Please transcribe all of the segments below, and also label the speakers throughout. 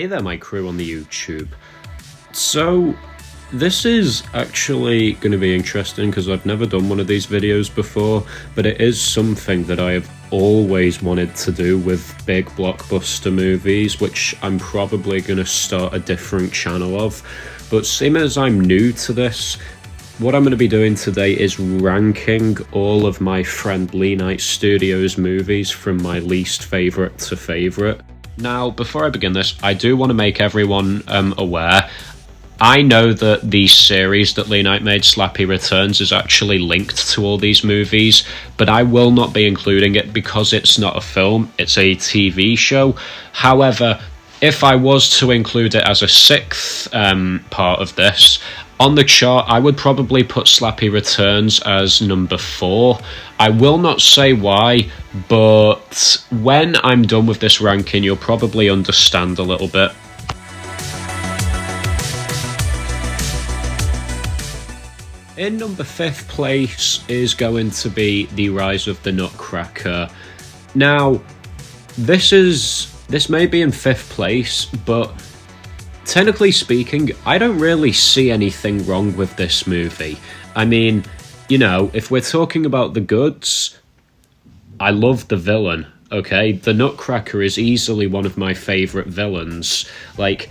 Speaker 1: Hey there, my crew on the YouTube. So, this is actually going to be interesting because I've never done one of these videos before, but it is something that I have always wanted to do with big blockbuster movies, which I'm probably going to start a different channel of. But seeing as I'm new to this, what I'm going to be doing today is ranking all of my friend LeKnight Studios movies from my least favourite to favourite. Now, before I begin this, I do want to make everyone aware. I know that the series that LeKnight made, Slappy Returns, is actually linked to all these movies, but I will not be including it because it's not a film, it's a TV show. However, if I was to include it as a sixth part of this, on the chart, I would probably put Slappy Returns as number 4. I will not say why, but when I'm done with this ranking, you'll probably understand a little bit. In number 5th place is going to be The Rise of the Nutcracker. Now, this may be in 5th place, but technically speaking, I don't really see anything wrong with this movie. I mean, you know, if we're talking about the goods, I love the villain, okay? The Nutcracker is easily one of my favourite villains. Like,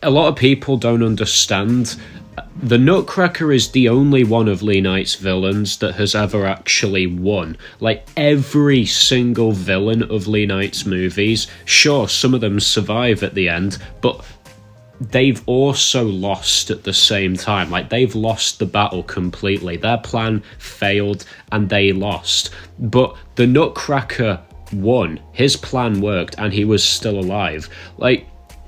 Speaker 1: a lot of people don't understand. The Nutcracker is the only one of LeKnight's villains that has ever actually won. Like, every single villain of LeKnight's movies, sure, some of them survive at the end, but they've also lost at the same time. Like, they've lost the battle completely. Their plan failed and they lost. But the Nutcracker won. His plan worked and he was still alive. Like,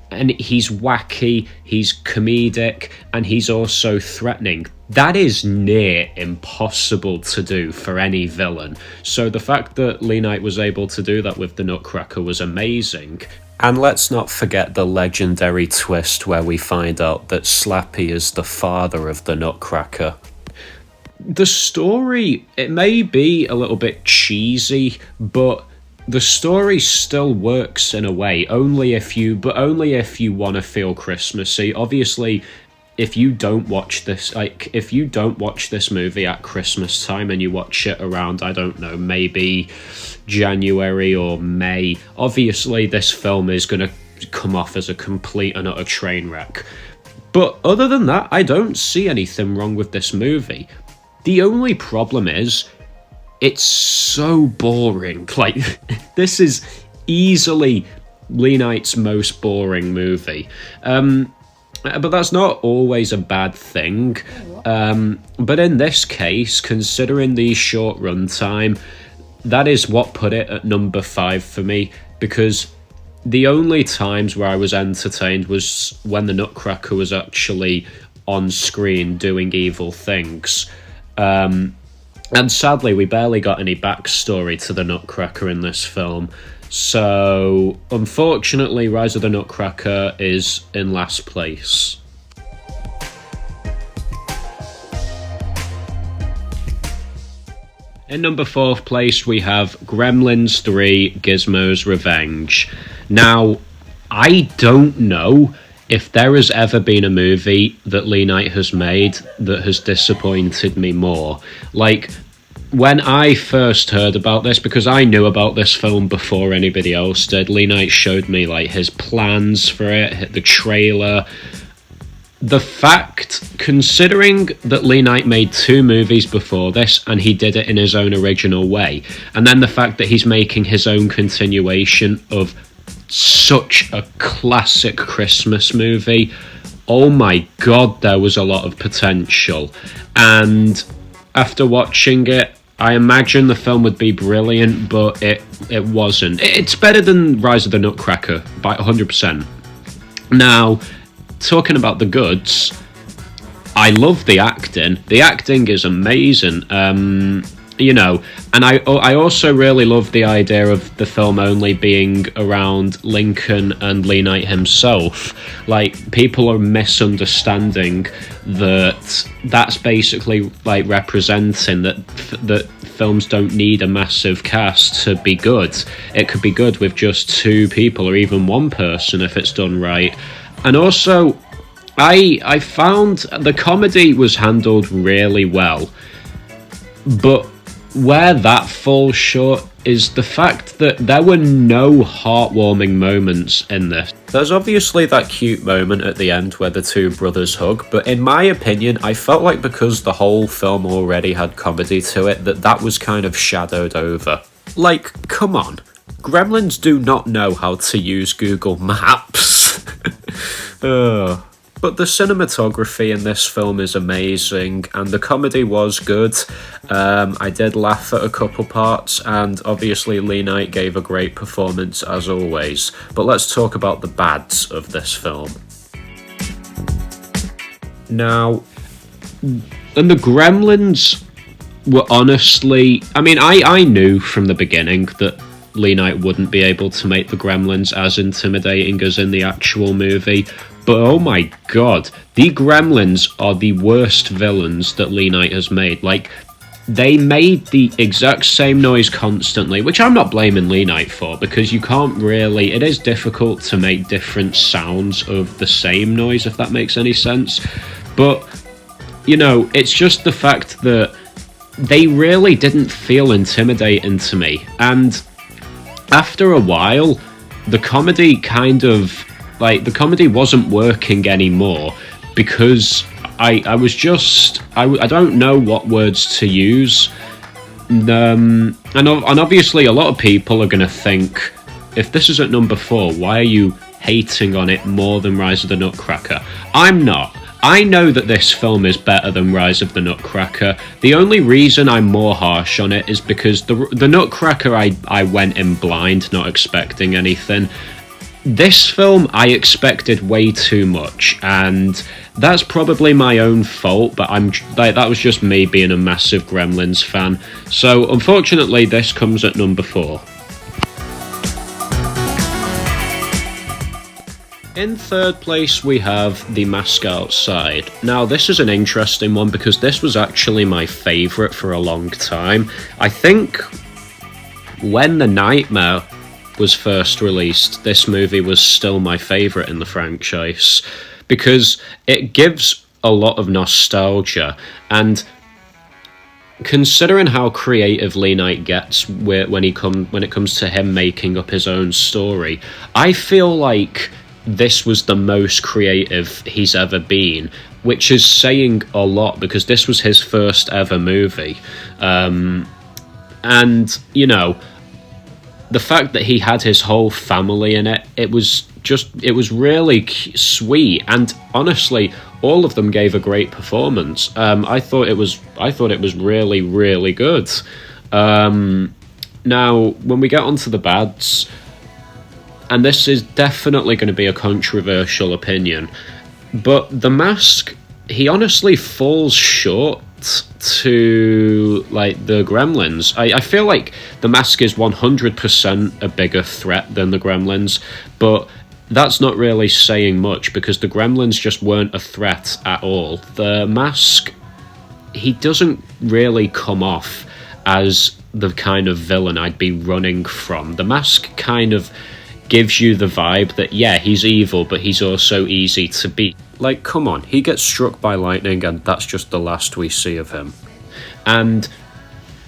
Speaker 1: and he's wacky, he's comedic, and he's also threatening. That is near impossible to do for any villain. So the fact that LeKnight was able to do that with the Nutcracker was amazing. And let's not forget the legendary twist where we find out that Slappy is the father of the Nutcracker. The story, it may be a little bit cheesy, but the story still works in a way, only if you want to feel Christmassy. Obviously, if you don't watch this movie at Christmas time and you watch it around, I don't know, maybe January or May, obviously this film is going to come off as a complete and utter train wreck. But other than that, I don't see anything wrong with this movie. The only problem is, it's so boring. Like, this is easily LeKnight's most boring movie. But that's not always a bad thing. But in this case, considering the short runtime, that is what put it at number 5 for me, because the only times where I was entertained was when the Nutcracker was actually on screen doing evil things. And sadly, we barely got any backstory to the Nutcracker in this film. So, unfortunately, Rise of the Nutcracker is in last place. In number 4th place, we have Gremlins 3: Gizmo's Revenge. Now, I don't know if there has ever been a movie that LeKnight has made that has disappointed me more. Like, when I first heard about this, because I knew about this film before anybody else did, LeKnight showed me, like, his plans for it, the trailer. The fact, considering that LeKnight made 2 movies before this and he did it in his own original way, and then the fact that he's making his own continuation of such a classic Christmas movie, oh my god, there was a lot of potential. And after watching it, I imagine the film would be brilliant, but it wasn't. It's better than Rise of the Nutcracker by 100%. Now, talking about the goods, I love the acting. The acting is amazing. You know, and I also really love the idea of the film only being around Lincoln and LeKnight himself. Like, people are misunderstanding that that's basically, like, representing that films don't need a massive cast to be good. It could be good with just 2 people or even 1 person if it's done right. And also, I found the comedy was handled really well, but where that falls short is the fact that there were no heartwarming moments in this. There's obviously that cute moment at the end where the 2 brothers hug, but in my opinion, I felt like because the whole film already had comedy to it, that was kind of shadowed over. Like, come on. Gremlins do not know how to use Google Maps. Ugh. But the cinematography in this film is amazing, and the comedy was good. I did laugh at a couple parts, and obviously LeKnight gave a great performance as always. But let's talk about the bads of this film. Now, and the Gremlins were honestly... I mean, I knew from the beginning that LeKnight wouldn't be able to make the Gremlins as intimidating as in the actual movie. But oh my god, the Gremlins are the worst villains that LeKnight has made. Like, they made the exact same noise constantly, which I'm not blaming LeKnight for, because you can't really... It is difficult to make different sounds of the same noise, if that makes any sense. But, you know, it's just the fact that they really didn't feel intimidating to me. And after a while, the comedy kind of... Like, the comedy wasn't working anymore because I was just... I don't know what words to use. And obviously a lot of people are going to think, if this is at number 4, why are you hating on it more than Rise of the Nutcracker? I'm not. I know that this film is better than Rise of the Nutcracker. The only reason I'm more harsh on it is because the Nutcracker I went in blind, not expecting anything. This film, I expected way too much, and that's probably my own fault, but that was just me being a massive Gremlins fan. So, unfortunately, this comes at number 4. In third place, we have The Mask Outside. Now, this is an interesting one because this was actually my favourite for a long time. I think when The Nightmare was first released, this movie was still my favourite in the franchise because it gives a lot of nostalgia, and considering how creative LeKnight gets when it comes to him making up his own story, I feel like this was the most creative he's ever been, which is saying a lot because this was his first ever movie. And, you know, the fact that he had his whole family in it, it was really sweet, and honestly, all of them gave a great performance. I thought it was really, really good. Now, when we get onto the bads, and this is definitely going to be a controversial opinion, but The Mask, he honestly falls short to like the Gremlins. I feel like The Mask is 100% a bigger threat than the Gremlins, but that's not really saying much because the Gremlins just weren't a threat at all. The Mask, he doesn't really come off as the kind of villain I'd be running from. The Mask kind of gives you the vibe that, yeah, he's evil, but he's also easy to beat. Like, come on, he gets struck by lightning and that's just the last we see of him. And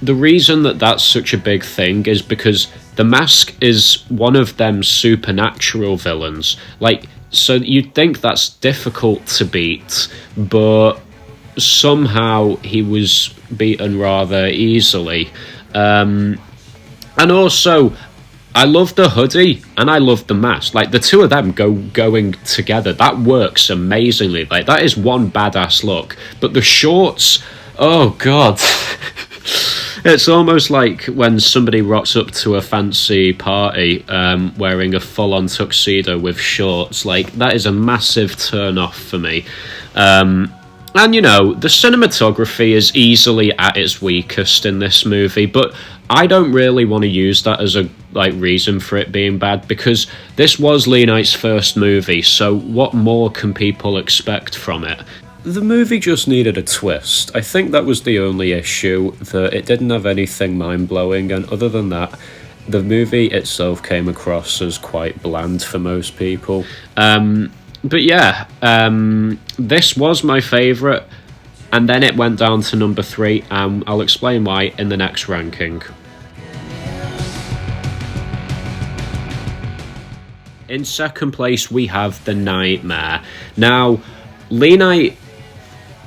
Speaker 1: the reason that that's such a big thing is because The Mask is one of them supernatural villains. Like, so you'd think that's difficult to beat, but somehow he was beaten rather easily. And also, I love the hoodie and I love the mask. Like, the two of them going together, that works amazingly. Like, that is one badass look. But the shorts, oh god. It's almost like when somebody rocks up to a fancy party wearing a full-on tuxedo with shorts. Like, that is a massive turn-off for me. And, you know, the cinematography is easily at its weakest in this movie, but I don't really want to use that as a reason for it being bad, because this was LeKnight's first movie, so what more can people expect from it? The movie just needed a twist. I think that was the only issue, that it didn't have anything mind-blowing, and other than that, the movie itself came across as quite bland for most people. But yeah, this was my favourite, and then it went down to number 3, and I'll explain why in the next ranking. In second place, we have The Nightmare. Now, LeKnight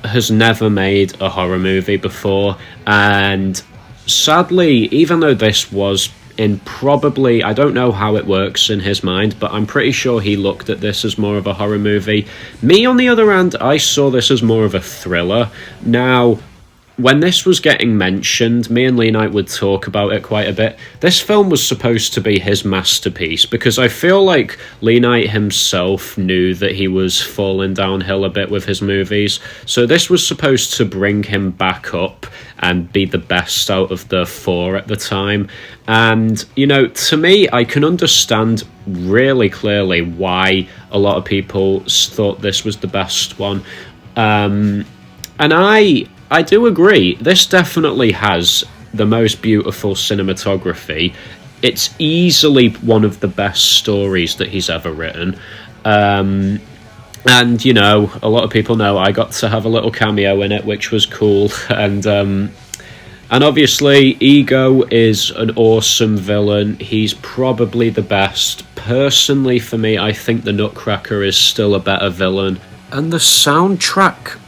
Speaker 1: has never made a horror movie before, and sadly, even though this was in probably, I don't know how it works in his mind, but I'm pretty sure he looked at this as more of a horror movie. Me, on the other hand, I saw this as more of a thriller. Now, when this was getting mentioned, me and LeKnight would talk about it quite a bit. This film was supposed to be his masterpiece, because I feel like LeKnight himself knew that he was falling downhill a bit with his movies. So this was supposed to bring him back up and be the best out of the 4 at the time. And, you know, to me, I can understand really clearly why a lot of people thought this was the best one. And I do agree. This definitely has the most beautiful cinematography. It's easily one of the best stories that he's ever written. And, you know, a lot of people know I got to have a little cameo in it, which was cool. And obviously, Ego is an awesome villain. He's probably the best. Personally, for me, I think the Nutcracker is still a better villain. And the soundtrack,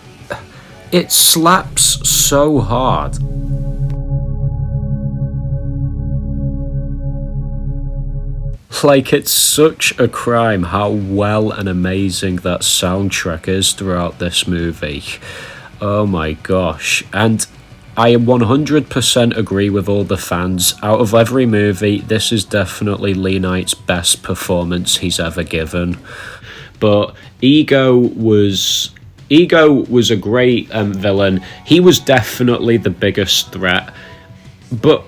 Speaker 1: it slaps so hard. Like, it's such a crime how well and amazing that soundtrack is throughout this movie. Oh my gosh. And I 100% agree with all the fans. Out of every movie, this is definitely LeKnight's best performance he's ever given. But Ego was a great villain. He was definitely the biggest threat. But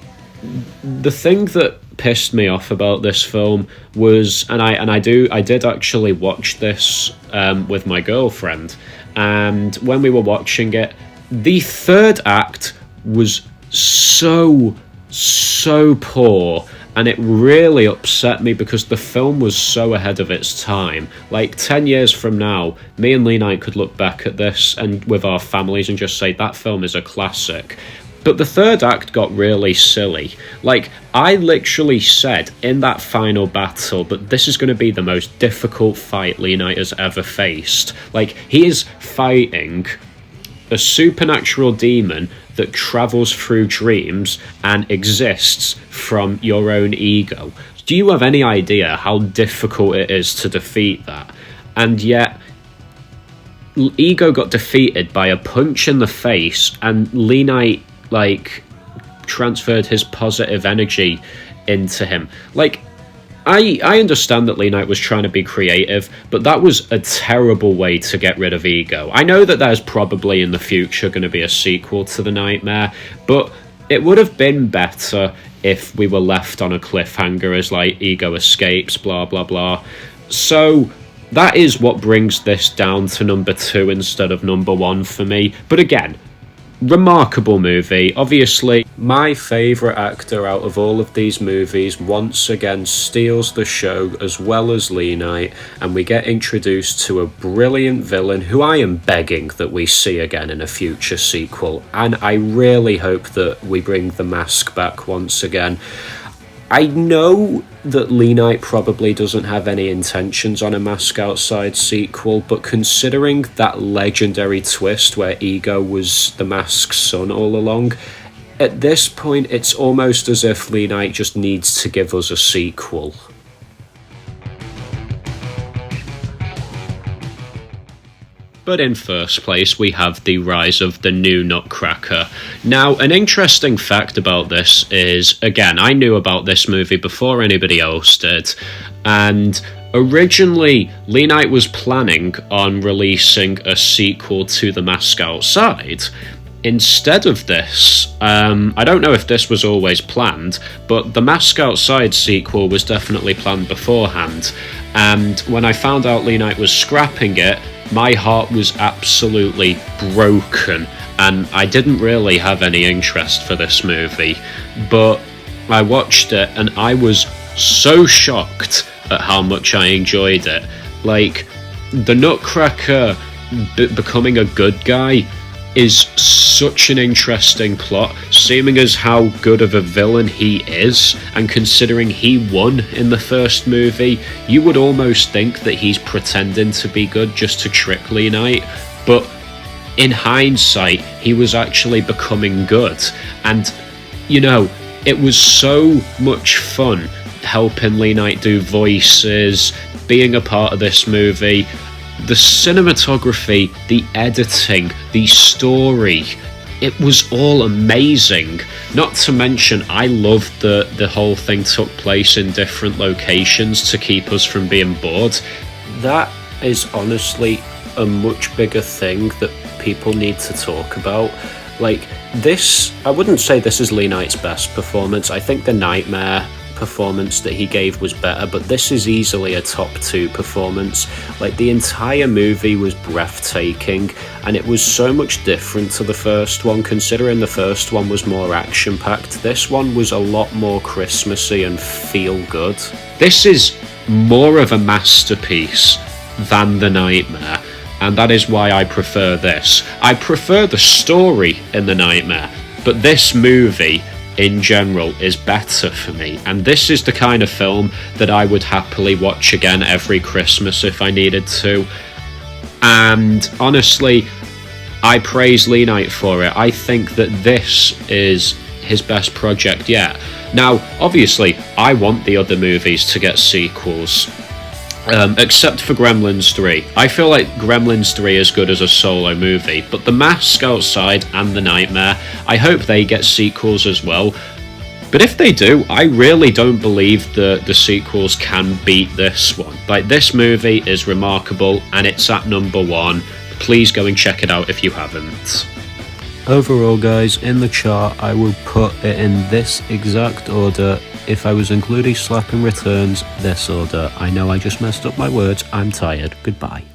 Speaker 1: the thing that pissed me off about this film was, and I did actually watch this with my girlfriend, and when we were watching it, the third act was so poor, and it really upset me because the film was so ahead of its time. Like, 10 years from now, me and LeKnight could look back at this and with our families and just say that film is a classic. But the third act got really silly. Like, I literally said in that final battle that this is going to be the most difficult fight LeKnight has ever faced. Like, he is fighting a supernatural demon that travels through dreams and exists from your own ego. Do you have any idea how difficult it is to defeat that? And yet, Ego got defeated by a punch in the face, and LeKnight, like, transferred his positive energy into him. Like, I understand that LeKnight was trying to be creative, but that was a terrible way to get rid of Ego. I know that there's probably in the future going to be a sequel to The Nightmare, but it would have been better if we were left on a cliffhanger as, like, Ego escapes, blah, blah, blah. So that is what brings this down to number 2 instead of number 1 for me. But again, remarkable movie. Obviously, my favourite actor out of all of these movies once again steals the show, as well as LeKnight, and we get introduced to a brilliant villain who I am begging that we see again in a future sequel, and I really hope that we bring the mask back once again. I know that LeKnight probably doesn't have any intentions on a Mask Outside sequel, but considering that legendary twist where Ego was the Mask's son all along, at this point it's almost as if LeKnight just needs to give us a sequel. But in first place, we have The Rise of the New Nutcracker. Now, an interesting fact about this is, again, I knew about this movie before anybody else did, and originally, LeKnight was planning on releasing a sequel to The Mask Outside. Instead of this, I don't know if this was always planned, but the Mask Outside sequel was definitely planned beforehand, and when I found out LeKnight was scrapping it, my heart was absolutely broken, and I didn't really have any interest for this movie, but I watched it and I was so shocked at how much I enjoyed it. Like, the Nutcracker becoming a good guy is such an interesting plot, seeming as how good of a villain he is, and considering he won in the first movie, you would almost think that he's pretending to be good just to trick LeKnight, but in hindsight, he was actually becoming good. And, you know, it was so much fun helping LeKnight do voices, being a part of this movie. The cinematography, the editing, the story, it was all amazing. Not to mention, I loved that the whole thing took place in different locations to keep us from being bored. That is honestly a much bigger thing that people need to talk about. Like, this, I wouldn't say this is LeKnight's best performance. I think the Nightmare performance that he gave was better, but this is easily a top 2 performance. Like, the entire movie was breathtaking, and it was so much different to the first one, considering the first one was more action-packed. This one was a lot more Christmassy and feel good. This is more of a masterpiece than The Nightmare, and that is why I prefer this. I prefer the story in The Nightmare, but this movie in general is better for me, and this is the kind of film that I would happily watch again every Christmas if I needed to. And honestly, I praise LeKnight for it. I think that this is his best project yet. Now, obviously, I want the other movies to get sequels, except for Gremlins 3. I feel like Gremlins 3 is good as a solo movie, but The Mask Outside and The Nightmare, I hope they get sequels as well. But if they do, I really don't believe that the sequels can beat this one. Like, this movie is remarkable, and it's at number 1. Please go and check it out if you haven't. Overall, guys, in the chart, I will put it in this exact order. If I was including slapping returns, this order. I know I just messed up my words. I'm tired. Goodbye.